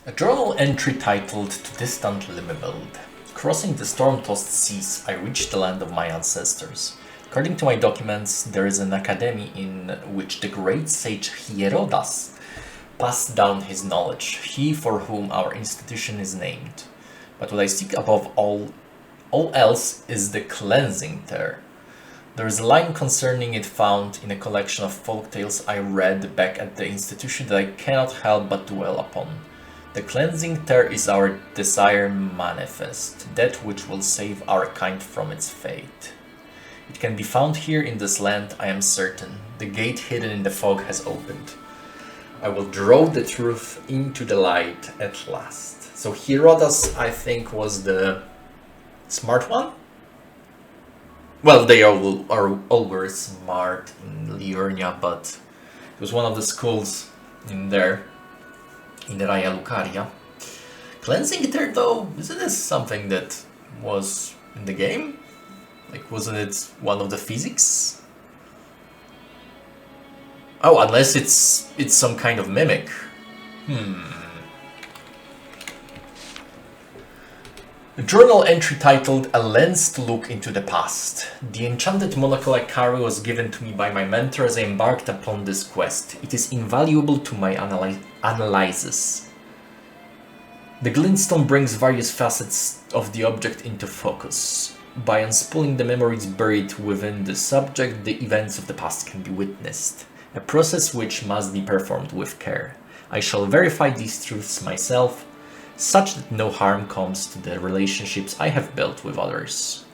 A journal entry titled To Distant Limberland. Crossing the storm-tossed seas, I reached the land of my ancestors. According to my documents, there is an academy in which the great sage Hierodas passed down his knowledge, he for whom our institution is named. But what I seek above all else is the cleansing there. There is a line concerning it found in a collection of folk tales I read back at the institution that I cannot help but dwell upon. The cleansing tear is our desire manifest, that which will save our kind from its fate. It can be found here in this land, I am certain. The gate hidden in the fog has opened. I will draw the truth into the light at last. So Herodas, I think, was the smart one? Well, they all were smart in Liurnia, but it was one of the schools in there. In the Raya Lucaria. Cleansing there though, isn't this something that was in the game? Like, wasn't it one of the physics? Oh, unless it's some kind of mimic. A journal entry titled A Lens to Look into the Past. The enchanted monocle I carry was given to me by my mentor as I embarked upon this quest. It is invaluable to my analysis. The glintstone brings various facets of the object into focus. By unspooling the memories buried within the subject, the events of the past can be witnessed, a process which must be performed with care. I shall verify these truths myself, such that no harm comes to the relationships I have built with others.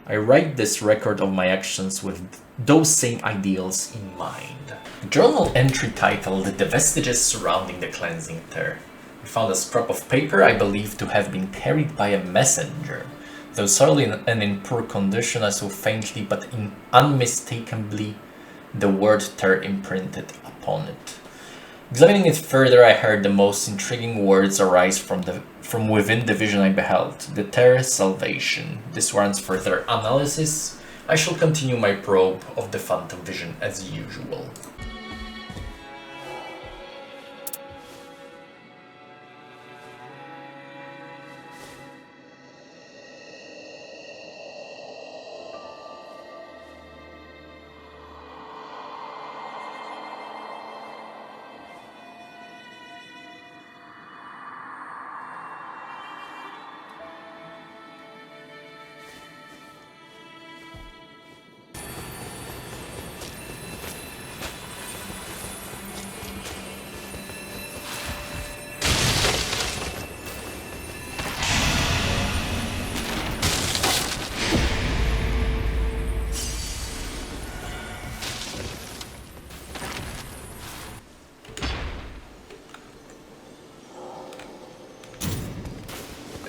I write this record of my actions with those same ideals in mind. A journal entry titled The Vestiges Surrounding the Cleansing Tear. I found a scrap of paper I believe to have been carried by a messenger. Though sorely and in poor condition, I saw faintly but unmistakably the word tear imprinted upon it. Examining it further, I heard the most intriguing words arise from within the vision I beheld. The tear salvation. This warrants further analysis. I shall continue my probe of the phantom vision as usual.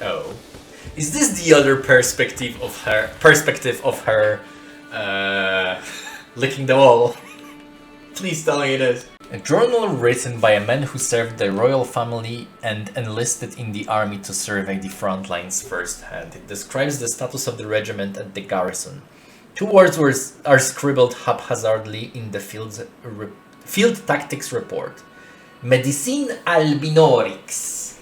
Oh. Is this the other perspective of her licking the wall? Please tell me it is. A journal written by a man who served the royal family and enlisted in the army to survey the front lines firsthand. It describes the status of the regiment at the garrison. Two words are scribbled haphazardly in the field tactics report. Medicine albinorix.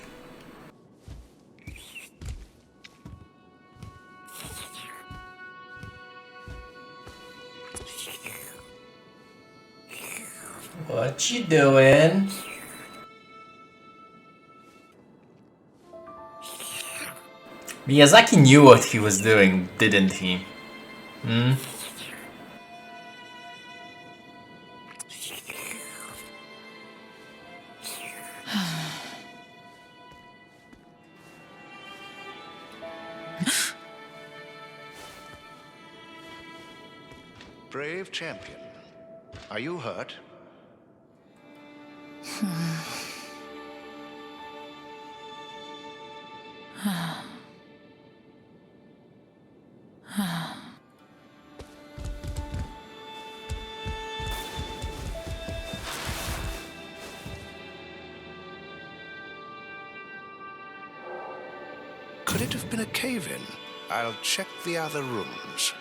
What you doing? Miyazaki knew what he was doing, didn't he? Brave champion, are you hurt? Could it have been a cave-in? I'll check the other rooms.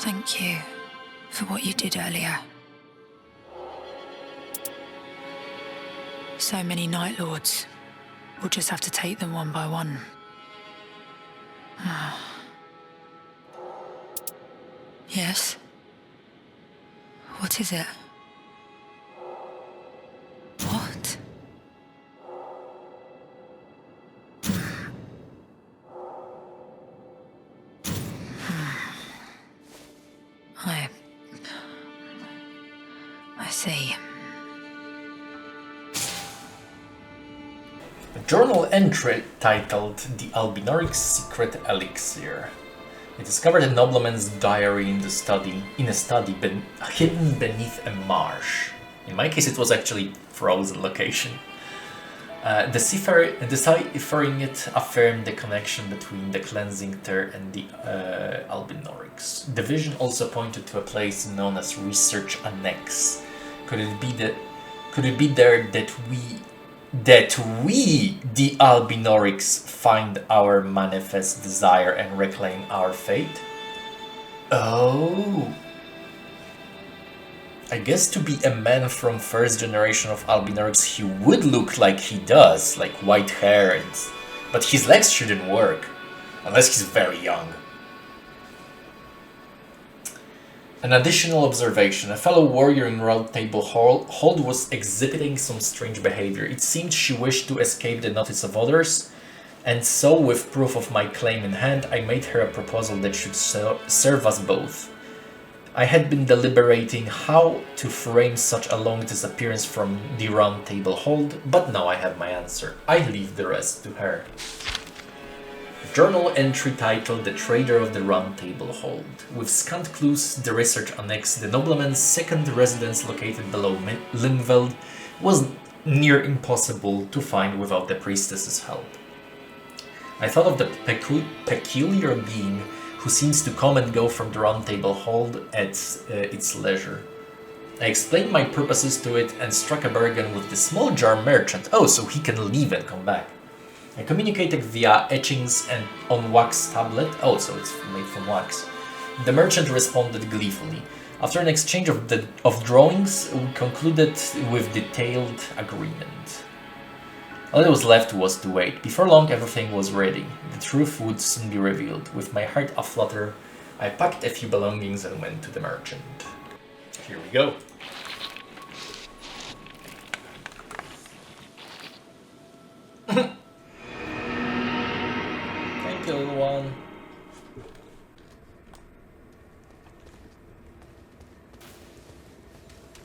Thank you for what you did earlier. So many Night Lords. We'll just have to take them one by one. Yes? What is it? What? I see. A journal entry titled The Albinorix Secret Elixir. I discovered a nobleman's diary in a study hidden beneath a marsh. In my case, it was actually frozen location. Deciphering it affirmed the connection between the cleansing tear and the Albinorix. The vision also pointed to a place known as Research Annex. Could it be there that we, the Albinorix, find our manifest desire and reclaim our fate? Oh. I guess to be a man from first generation of Albinorix, he would look like he does, like white hair, but his legs shouldn't work, unless he's very young. An additional observation. A fellow warrior in Round Table Hold was exhibiting some strange behavior. It seemed she wished to escape the notice of others, and so with proof of my claim in hand, I made her a proposal that should serve us both. I had been deliberating how to frame such a long disappearance from the Round Table Hold, but now I have my answer. I leave the rest to her. Journal entry titled The Trader of the Round Table Hold. With scant clues, the research annex, the nobleman's second residence located below Linveld, was near impossible to find without the priestess's help. I thought of the peculiar being who seems to come and go from the Round Table Hold at its leisure. I explained my purposes to it and struck a bargain with the small jar merchant. Oh, so he can leave and come back. I communicated via etchings and on wax tablet. Oh, so it's made from wax. The merchant responded gleefully. After an exchange of drawings, we concluded with detailed agreement. All that was left was to wait. Before long, everything was ready. The truth would soon be revealed. With my heart aflutter, I packed a few belongings and went to the merchant. Here we go. Thank you, little one.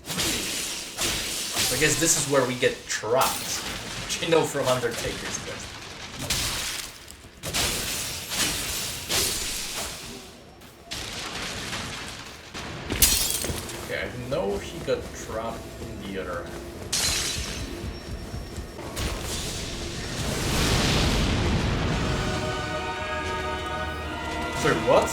So I guess this is where we get trapped. Which I know from Undertaker's quest. Okay, I know he got trapped in the other hand. Sorry, what?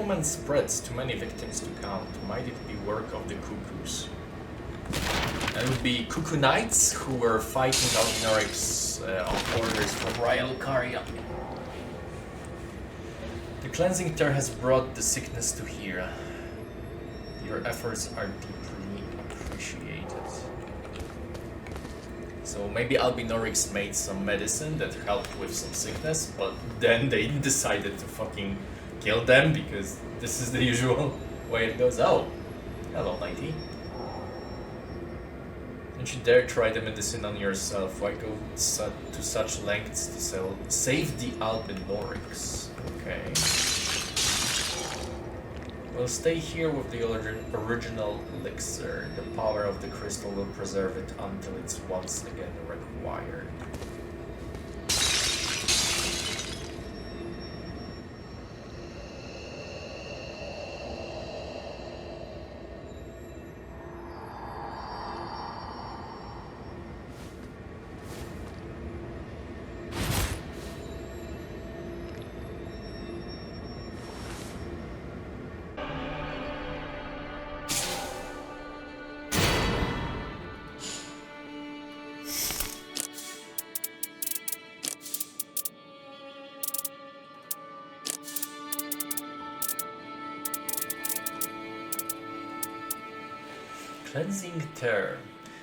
moment spreads, too many victims to count. Might it be work of the cuckoos? That would be Cuckoo Knights, who were fighting Albinorics on orders from Raya Lucaria. The cleansing tear has brought the sickness to here. Your efforts are deeply appreciated. So maybe Albinorics made some medicine that helped with some sickness, but then they decided to fucking kill them because this is the usual way it goes. Oh, hello, Nighty. Don't you dare try the medicine on yourself. Why go to such lengths to save the Albinorics? Okay. We'll stay here with the original elixir. The power of the crystal will preserve it until it's once again required. Cleansing Tear.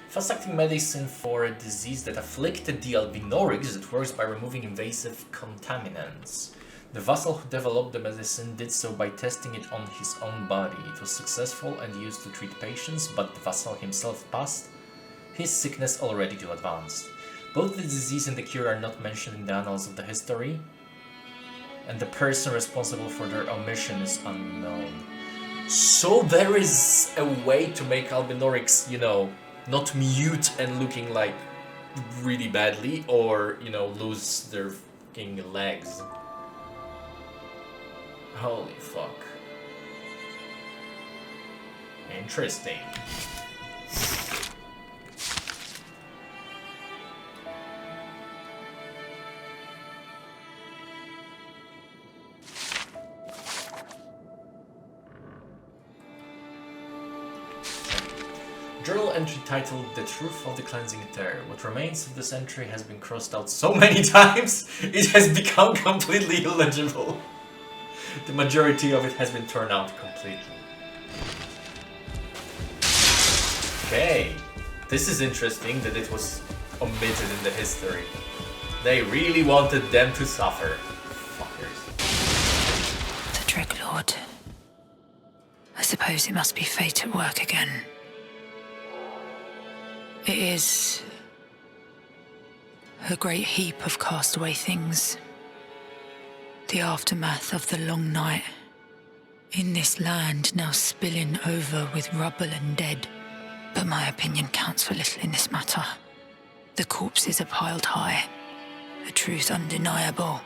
Fast-acting medicine for a disease that afflicted the Albinorics. It works by removing invasive contaminants. The vassal who developed the medicine did so by testing it on his own body. It was successful and used to treat patients, but the vassal himself passed, his sickness already too advanced. Both the disease and the cure are not mentioned in the annals of the history, and the person responsible for their omission is unknown. So there is a way to make Albinorics, you know, not mute and looking like really badly, or, you know, lose their fucking legs. Holy fuck. Interesting. Journal entry titled The Truth of the Cleansing Tear. What remains of this entry has been crossed out so many times, it has become completely illegible. The majority of it has been torn out completely. Okay, this is interesting that it was omitted in the history. They really wanted them to suffer. Fuckers. The Dreadlord. I suppose it must be fate at work again. It is a great heap of castaway things. The aftermath of the long night. In this land now spilling over with rubble and dead. But my opinion counts for little in this matter. The corpses are piled high. The truth undeniable.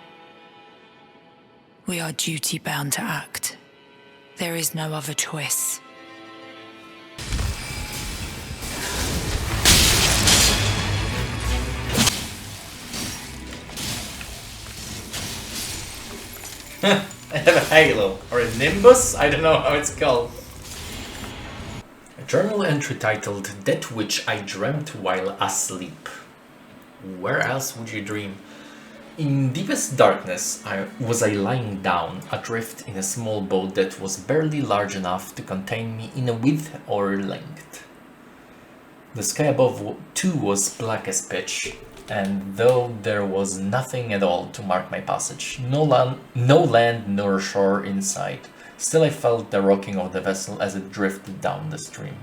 We are duty-bound to act. There is no other choice. I have a halo, or a nimbus? I don't know how it's called. A journal entry titled That Which I Dreamt While Asleep. Where else would you dream? In deepest darkness was I lying down, adrift in a small boat that was barely large enough to contain me in a width or length. The sky above too was black as pitch, and though there was nothing at all to mark my passage, no land nor shore in sight, still I felt the rocking of the vessel as it drifted down the stream.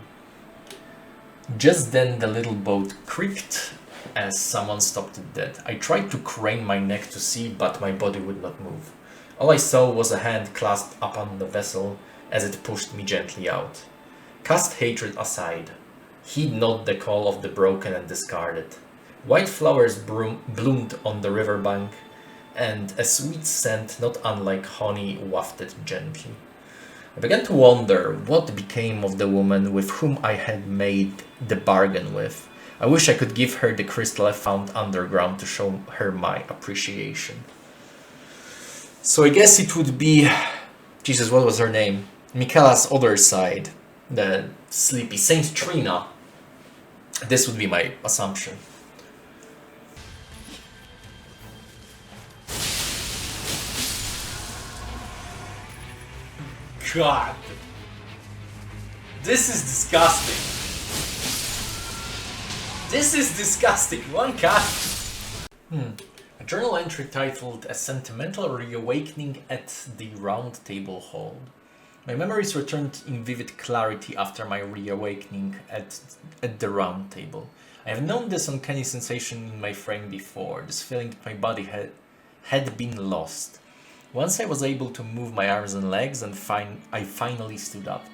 Just then the little boat creaked as someone stopped it dead. I tried to crane my neck to see, but my body would not move. All I saw was a hand clasped upon the vessel as it pushed me gently out. Cast hatred aside. Heed not the call of the broken and discarded. White flowers bloomed on the riverbank, and a sweet scent not unlike honey wafted gently. I began to wonder what became of the woman with whom I had made the bargain with. I wish I could give her the crystal I found underground to show her my appreciation. So I guess it would be Jesus, what was her name? Michaela's other side. The sleepy Saint Trina. This would be my assumption. God. This is disgusting. This is disgusting. One cat. A journal entry titled A Sentimental Reawakening at the Round Table Hall. My memories returned in vivid clarity after my reawakening at the round table. I have known this uncanny sensation in my frame before, this feeling that my body had been lost. Once I was able to move my arms and legs and I finally stood up.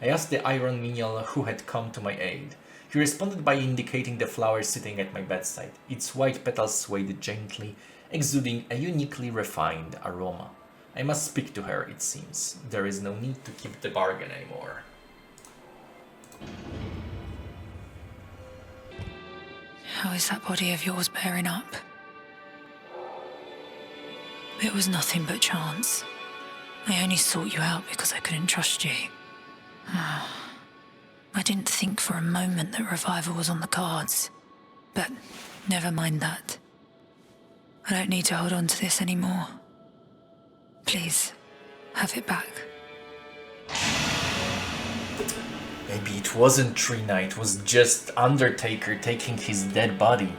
I asked the iron menial who had come to my aid. He responded by indicating the flower sitting at my bedside. Its white petals swayed gently, exuding a uniquely refined aroma. I must speak to her, it seems. There is no need to keep the bargain anymore. How is that body of yours bearing up? It was nothing but chance. I only sought you out because I couldn't trust you. I didn't think for a moment that revival was on the cards. But never mind that. I don't need to hold on to this anymore. Please, have it back. Maybe it wasn't Trina, it was just Undertaker taking his dead body.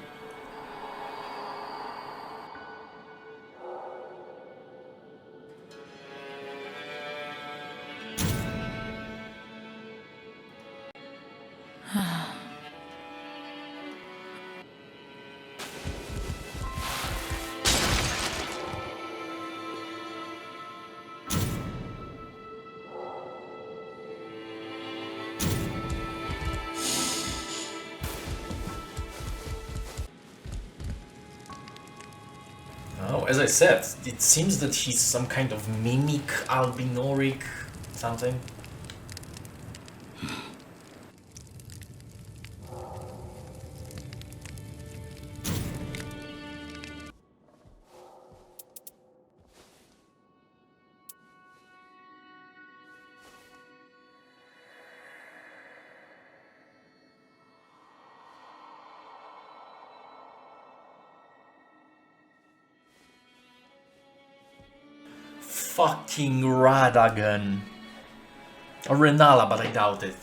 Oh, as I said, it seems that he's some kind of mimic, albinoric, something. Fucking Radagon. Or Renala, but I doubt it.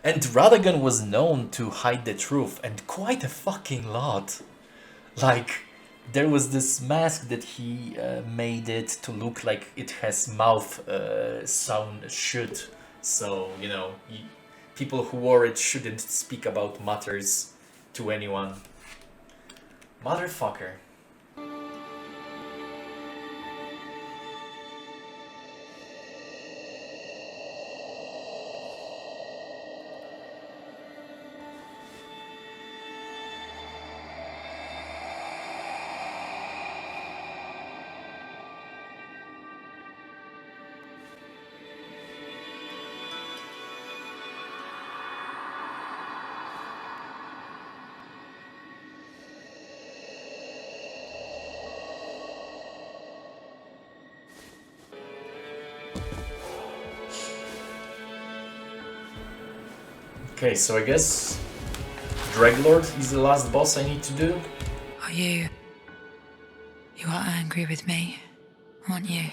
And Radagon was known to hide the truth, and quite a fucking lot. Like, there was this mask that he made it to look like it has mouth sound should. So, you know, people who wore it shouldn't speak about matters to anyone. Motherfucker. Okay, so I guess Dreglord is the last boss I need to do. Are you... You are angry with me, aren't you?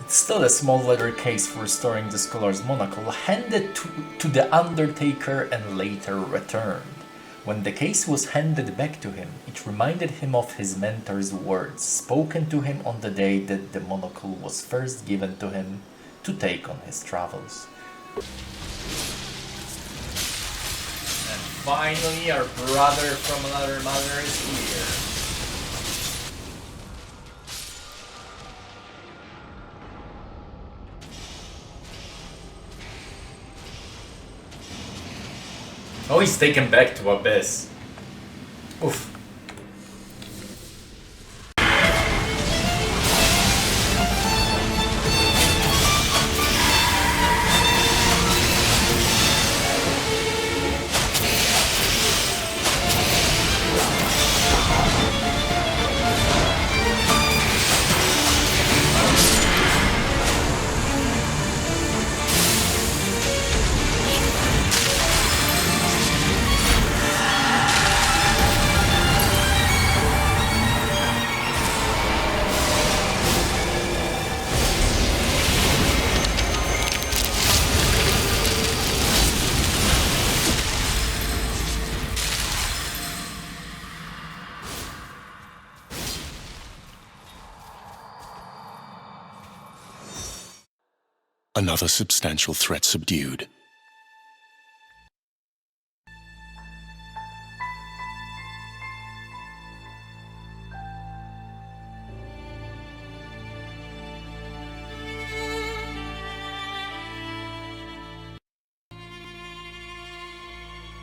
It's still a small leather case for storing the Scholar's Monocle, handed to the Undertaker and later returned. When the case was handed back to him, it reminded him of his mentor's words, spoken to him on the day that the monocle was first given to him to take on his travels. Finally, our brother from another mother is here. Oh, he's taken back to Abyss. Oof. Another substantial threat subdued.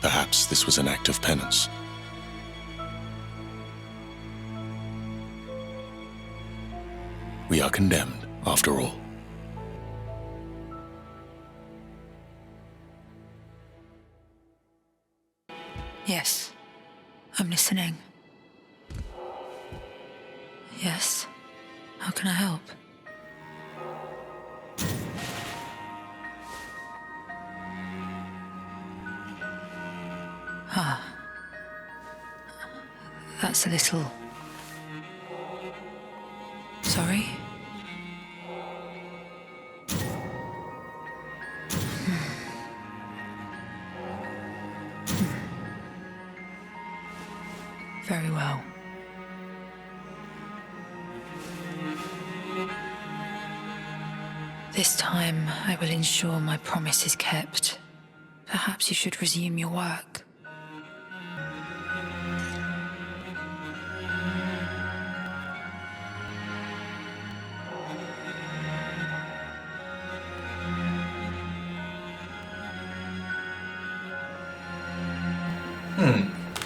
Perhaps this was an act of penance. We are condemned, after all. Yes, I'm listening. Yes, how can I help? Ah, that's a little... Sorry? Very well. This time, I will ensure my promise is kept. Perhaps you should resume your work.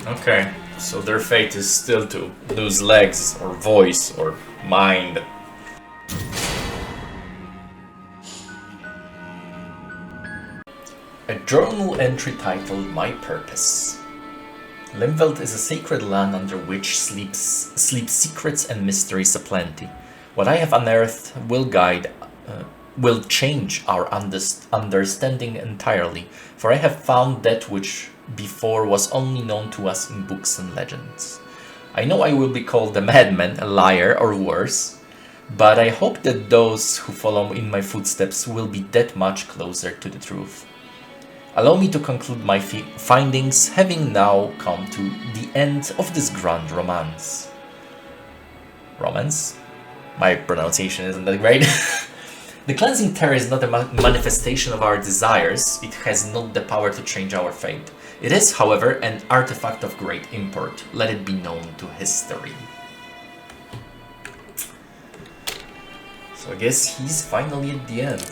Okay, so their fate is still to lose legs, or voice, or mind. A journal entry titled My Purpose. Limveld is a sacred land under which sleep secrets and mysteries aplenty. What I have unearthed will change our understanding entirely, for I have found that which before was only known to us in books and legends. I know I will be called a madman, a liar, or worse, but I hope that those who follow in my footsteps will be that much closer to the truth. Allow me to conclude my findings, having now come to the end of this grand romance. Romance? My pronunciation isn't that great. The cleansing terror is not a manifestation of our desires. It has not the power to change our fate. It is, however, an artifact of great import. Let it be known to history. So I guess he's finally at the end.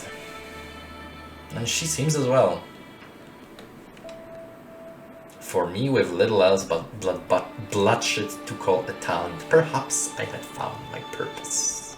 And she seems as well. For me, with little else but bloodshed to call a talent, perhaps I had found my purpose.